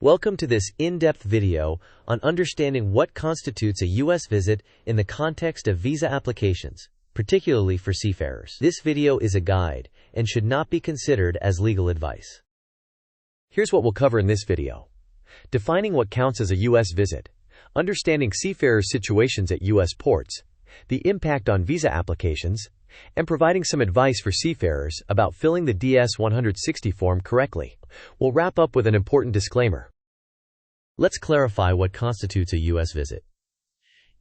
Welcome to this in-depth video on understanding what constitutes a U.S. visit in the context of visa applications, particularly for seafarers. This video is a guide and should not be considered as legal advice. Here's what we'll cover in this video. Defining what counts as a U.S. visit, understanding seafarers' situations at U.S. ports, the impact on visa applications, and providing some advice for seafarers about filling the DS-160 form correctly. We'll wrap up with an important disclaimer. Let's clarify what constitutes a U.S. visit.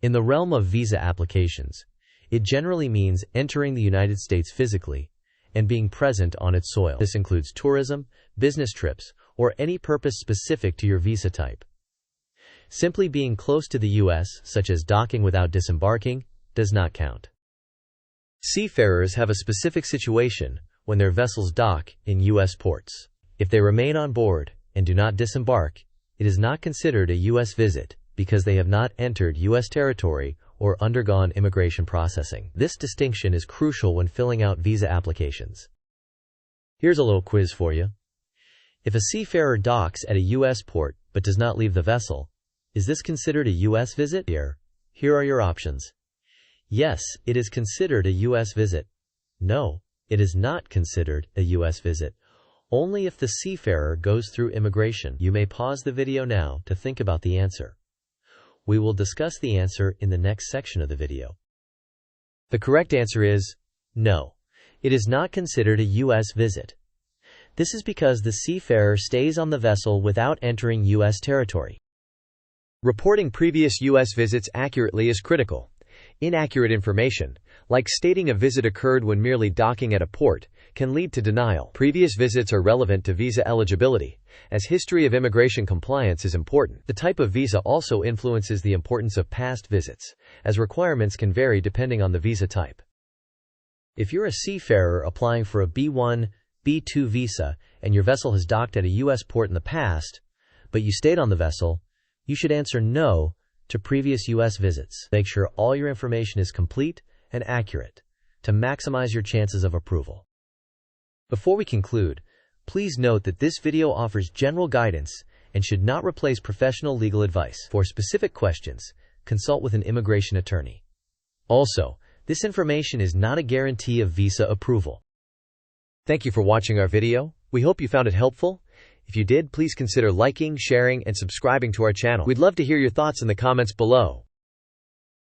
In the realm of visa applications, it generally means entering the United States physically and being present on its soil. This includes tourism, business trips, or any purpose specific to your visa type. Simply being close to the U.S., such as docking without disembarking, does not count. Seafarers have a specific situation when their vessels dock in U.S. ports. If they remain on board and do not disembark, it is not considered a U.S. visit because they have not entered U.S. territory or undergone immigration processing. This distinction is crucial when filling out visa applications. Here's a little quiz for you. If a seafarer docks at a U.S. port but does not leave the vessel, is this considered a U.S. visit? Here are your options. Yes, it is considered a U.S. visit. No, it is not considered a U.S. visit. Only if the seafarer goes through immigration. You may pause the video now to think about the answer. We will discuss the answer in the next section of the video. The correct answer is no. It is not considered a U.S. visit. This is because the seafarer stays on the vessel without entering U.S. territory. Reporting previous U.S. visits accurately is critical. Inaccurate information, like stating a visit occurred when merely docking at a port, can lead to denial. Previous visits are relevant to visa eligibility, as history of immigration compliance is important. The type of visa also influences the importance of past visits, as requirements can vary depending on the visa type. If you're a seafarer applying for a B1, B2 visa and your vessel has docked at a U.S. port in the past, but you stayed on the vessel, you should answer no to previous U.S. visits. Make sure all your information is complete and accurate to maximize your chances of approval. Before we conclude, please note that this video offers general guidance and should not replace professional legal advice. For specific questions, consult with an immigration attorney. Also, this information is not a guarantee of visa approval. Thank you for watching our video. We hope you found it helpful. If you did, please consider liking, sharing, and subscribing to our channel. We'd love to hear your thoughts in the comments below.